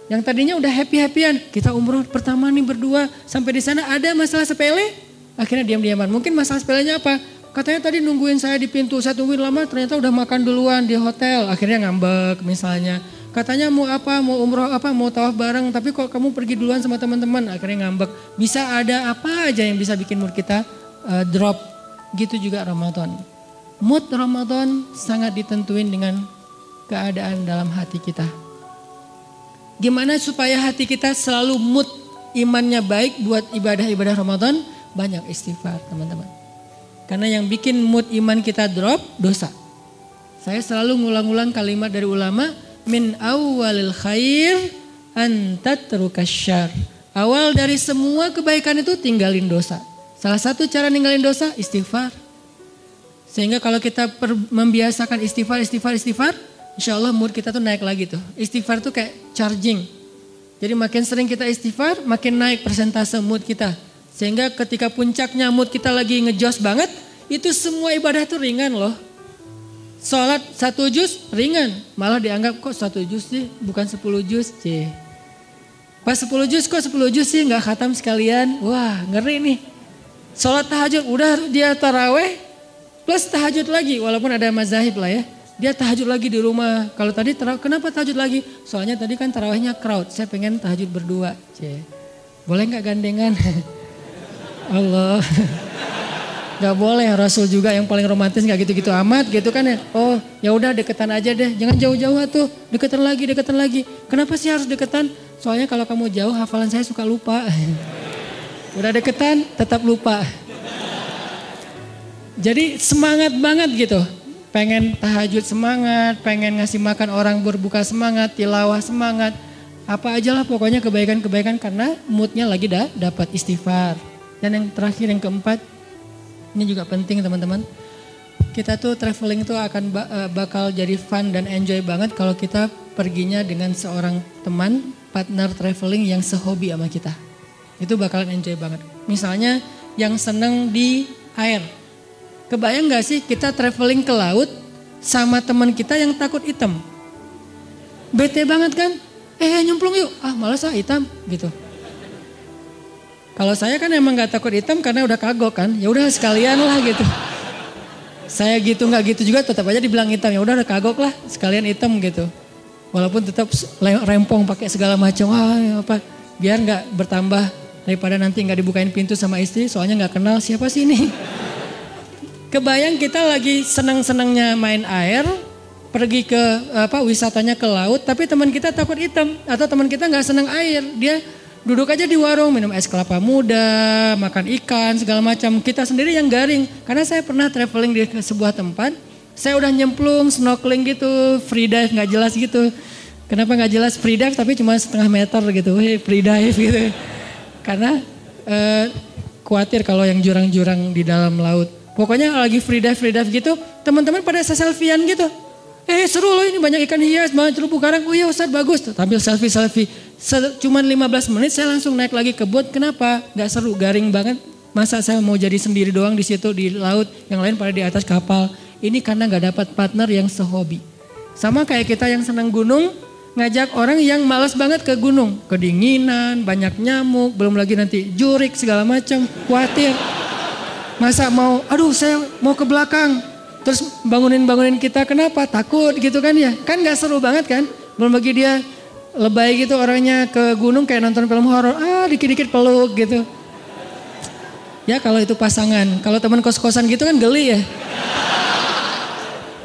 Yang tadinya udah happy-happyan, kita umroh pertama nih berdua, sampai di sana ada masalah sepele, akhirnya diam-diaman. Mungkin masalah sepelenya apa? Katanya tadi nungguin saya di pintu, saya tungguin lama ternyata udah makan duluan di hotel. Akhirnya ngambek misalnya. Katanya mau apa, mau umroh apa, mau tawaf bareng. Tapi kok kamu pergi duluan sama teman-teman, akhirnya ngambek. Bisa ada apa aja yang bisa bikin mood kita drop. Gitu juga Ramadan. Mood Ramadan sangat ditentuin dengan keadaan dalam hati kita. Gimana supaya hati kita selalu mood imannya baik buat ibadah-ibadah Ramadan? Banyak istighfar teman-teman. Karena yang bikin mood iman kita drop, dosa. Saya selalu ngulang-ulang kalimat dari ulama, min awwalil khair an tatrukas syarr. Awal dari semua kebaikan itu tinggalin dosa. Salah satu cara ninggalin dosa, istighfar. Sehingga kalau kita membiasakan istighfar, insya Allah mood kita tuh naik lagi tuh. Istighfar tuh kayak charging. Jadi makin sering kita istighfar, makin naik persentase mood kita. Sehingga ketika puncaknya mood kita lagi ngejos banget, itu semua ibadah tuh ringan loh. Sholat 1 juz ringan, malah dianggap kok 1 juz sih, bukan 10 juz. Pas 10 juz kok 10 juz sih gak khatam sekalian, wah ngeri nih. Sholat tahajud udah dia taraweh plus tahajud lagi, walaupun ada mazahib lah ya. Dia tahajud lagi di rumah. Kalau tadi kenapa tahajud lagi? Soalnya tadi kan tarawehnya crowd, saya pengen tahajud berdua. Boleh gak gandengan? Allah, gak boleh. Rasul juga yang paling romantis gak gitu-gitu amat gitu kan ya. Oh ya udah deketan aja deh, jangan jauh-jauh tuh, deketan lagi. Kenapa sih harus deketan? Soalnya kalau kamu jauh hafalan saya suka lupa. Udah deketan tetap lupa. Jadi semangat banget gitu. Pengen tahajud semangat, pengen ngasih makan orang berbuka semangat, tilawah semangat. Apa aja lah pokoknya kebaikan-kebaikan karena moodnya lagi dapat istighfar. Dan yang terakhir yang keempat, ini juga penting teman-teman. Kita tuh traveling tuh akan bakal jadi fun dan enjoy banget kalau kita perginya dengan seorang teman, partner traveling yang sehobi sama kita. Itu bakalan enjoy banget. Misalnya yang seneng di air. Kebayang gak sih kita traveling ke laut sama teman kita yang takut hitam? Bete banget kan? Nyemplung yuk. Malas hitam gitu. Kalau saya kan emang gak takut hitam karena udah kagok kan. Ya udah sekalian lah gitu. Saya gitu nggak gitu juga tetap aja dibilang hitam. Ya udah kagok lah sekalian hitam gitu. Walaupun tetap rempong pakai segala macam. Biar nggak bertambah daripada nanti nggak dibukain pintu sama istri. Soalnya nggak kenal siapa sih ini. Kebayang kita lagi senang-senangnya main air, pergi ke wisatanya ke laut, tapi teman kita takut hitam atau teman kita nggak senang air, dia duduk aja di warung minum es kelapa muda, makan ikan segala macam. Kita sendiri yang garing, karena saya pernah traveling di sebuah tempat, saya udah nyemplung, snorkeling gitu, free dive nggak jelas gitu. Kenapa nggak jelas free dive tapi cuma setengah meter gitu, free dive gitu. Karena khawatir kalau yang jurang-jurang di dalam laut. Pokoknya lagi free dive gitu, teman-teman pada selfie-an gitu. Seru loh ini banyak ikan hias, banyak terumbu karang. Oh iya Ustaz bagus, tampil selfie. Cuman 15 menit saya langsung naik lagi ke boat. Kenapa? Gak seru, garing banget. Masa saya mau jadi sendiri doang di situ di laut, yang lain pada di atas kapal. Ini karena gak dapat partner yang sehobi. Sama kayak kita yang senang gunung, ngajak orang yang malas banget ke gunung. Kedinginan, banyak nyamuk, belum lagi nanti jurik segala macam, khawatir. Masa saya mau ke belakang, terus bangunin kita, kenapa? Takut gitu kan ya. Kan gak seru banget kan. Belum lagi dia lebay gitu orangnya ke gunung kayak nonton film horor. Dikit-dikit peluk gitu. Ya kalau itu pasangan. Kalau teman kos-kosan gitu kan geli ya.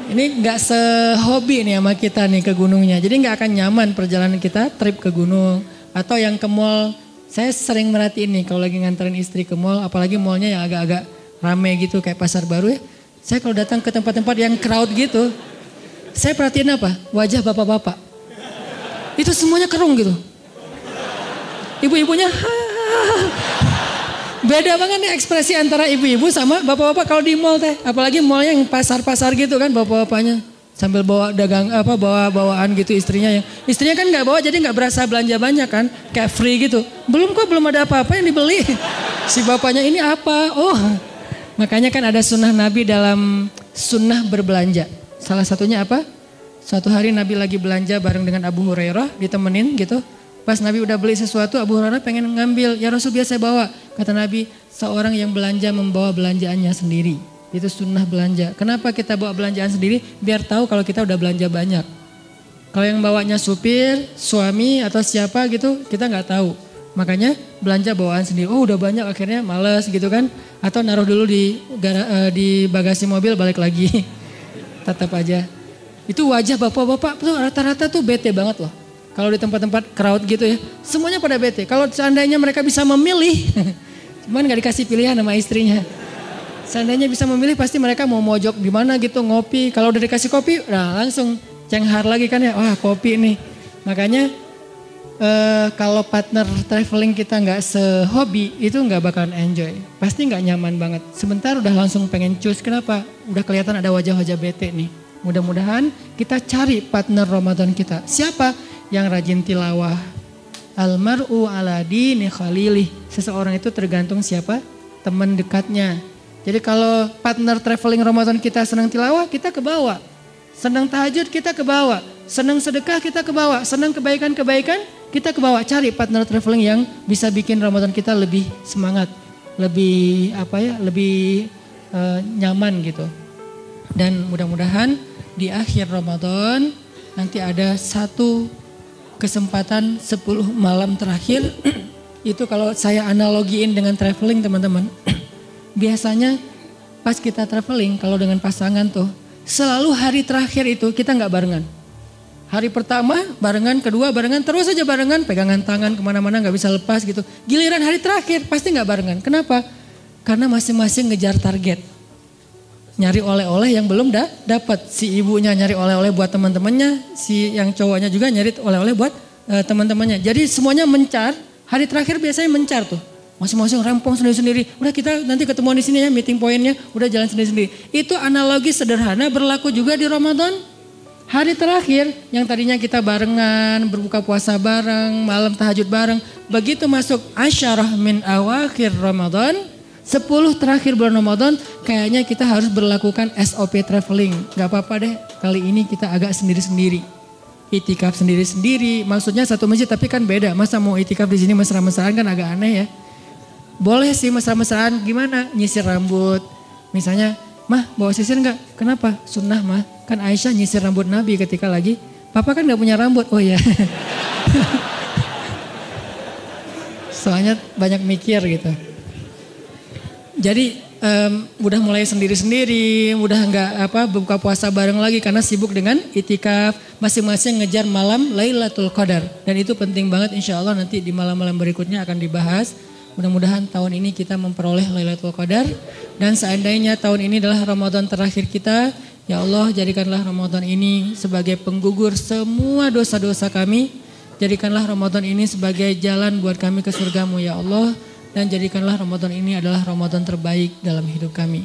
Ini gak sehobi nih sama kita nih ke gunungnya. Jadi gak akan nyaman perjalanan kita trip ke gunung. Atau yang ke mall. Saya sering merhatiin nih kalau lagi nganterin istri ke mall. Apalagi mallnya yang agak-agak rame gitu kayak pasar baru ya. Saya kalau datang ke tempat-tempat yang crowd gitu, saya perhatiin apa? Wajah bapak-bapak. Itu semuanya kerung gitu. Ibu-ibunya, beda banget nih ekspresi antara ibu-ibu sama bapak-bapak kalau di mall teh. Apalagi mallnya yang pasar-pasar gitu kan bapak-bapaknya. Sambil bawa bawaan gitu istrinya kan nggak bawa jadi nggak berasa belanja banyak kan. Kayak free gitu. Belum ada apa-apa yang dibeli. Si bapaknya ini apa? Makanya kan ada sunnah Nabi dalam sunnah berbelanja. Salah satunya apa? Suatu hari Nabi lagi belanja bareng dengan Abu Hurairah, ditemenin gitu. Pas Nabi udah beli sesuatu, Abu Hurairah pengen ngambil. Ya Rasul biasa bawa. Kata Nabi, seorang yang belanja membawa belanjaannya sendiri. Itu sunnah belanja. Kenapa kita bawa belanjaan sendiri? Biar tahu kalau kita udah belanja banyak. Kalau yang bawanya supir, suami atau siapa gitu, kita nggak tahu. Makanya belanja bawaan sendiri. Udah banyak akhirnya males gitu kan. Atau naruh dulu di bagasi mobil balik lagi. Tetap aja. Itu wajah bapak-bapak tuh rata-rata tuh bete banget loh. Kalau di tempat-tempat crowd gitu ya. Semuanya pada bete. Kalau seandainya mereka bisa memilih. Cuman gak dikasih pilihan sama istrinya. Seandainya bisa memilih pasti mereka mau mojok di mana gitu ngopi. Kalau udah dikasih kopi langsung cenghar lagi kan ya. Wah kopi nih. Makanya kalau partner traveling kita nggak sehobi itu nggak bakalan enjoy, pasti nggak nyaman banget. Sebentar udah langsung pengen cus, kenapa? Udah kelihatan ada wajah-wajah bete nih. Mudah-mudahan kita cari partner Ramadan kita. Siapa yang rajin tilawah? Almar'u ala dini khalilih. Seseorang itu tergantung siapa teman dekatnya. Jadi kalau partner traveling Ramadan kita senang tilawah, kita ke bawah. Senang tahajud kita ke bawah. Senang sedekah kita ke bawah. Senang kebaikan-kebaikan kita ke bawah. Cari partner traveling yang bisa bikin Ramadan kita lebih semangat, lebih lebih nyaman gitu. Dan mudah-mudahan di akhir Ramadan nanti ada satu kesempatan 10 malam terakhir. Itu kalau saya analogiin dengan traveling teman-teman. Biasanya pas kita traveling kalau dengan pasangan tuh selalu hari terakhir itu kita nggak barengan. Hari pertama barengan, kedua barengan, terus aja barengan, pegangan tangan kemana-mana nggak bisa lepas gitu. Giliran hari terakhir pasti nggak barengan. Kenapa? Karena masing-masing ngejar target. Nyari oleh-oleh yang belum dapat. Si ibunya nyari oleh-oleh buat teman-temannya, si yang cowoknya juga nyari oleh-oleh buat teman-temannya. Jadi semuanya mencar, hari terakhir biasanya mencar tuh. Masing-masing rempong sendiri-sendiri. Udah kita nanti ketemuan di sini ya meeting pointnya, udah jalan sendiri-sendiri. Itu analogi sederhana berlaku juga di Ramadan. Hari terakhir yang tadinya kita barengan, berbuka puasa bareng, malam tahajud bareng. Begitu masuk asyarah min awakhir Ramadan, 10 terakhir bulan Ramadan, kayaknya kita harus berlakukan SOP traveling. Gak apa-apa deh, kali ini kita agak sendiri-sendiri. Itikaf sendiri-sendiri, maksudnya satu masjid tapi kan beda. Masa mau itikaf di sini mesra-mesraan kan agak aneh ya. Boleh sih mesra-mesraan, gimana? Nyisir rambut, misalnya. Mah bawa sisir enggak? Kenapa? Sunnah mah. Kan Aisyah nyisir rambut Nabi ketika lagi. Papa kan gak punya rambut. Oh iya. Soalnya banyak mikir gitu. Jadi udah mulai sendiri-sendiri. Udah gak buka puasa bareng lagi. Karena sibuk dengan itikaf. Masing-masing ngejar malam Lailatul Qadar. Dan itu penting banget, insya Allah nanti di malam-malam berikutnya akan dibahas. Mudah-mudahan tahun ini kita memperoleh Lailatul Qadar. Dan seandainya tahun ini adalah Ramadan terakhir kita, ya Allah jadikanlah Ramadan ini sebagai penggugur semua dosa-dosa kami. Jadikanlah Ramadan ini sebagai jalan buat kami ke surgamu ya Allah. Dan jadikanlah Ramadan ini adalah Ramadan terbaik dalam hidup kami.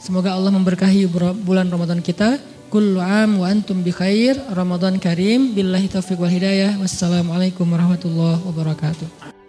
Semoga Allah memberkahi bulan Ramadan kita. Kullu am wa antum bi khair. Ramadan karim. Billahi taufiq wal hidayah. Wassalamualaikum warahmatullahi wabarakatuh.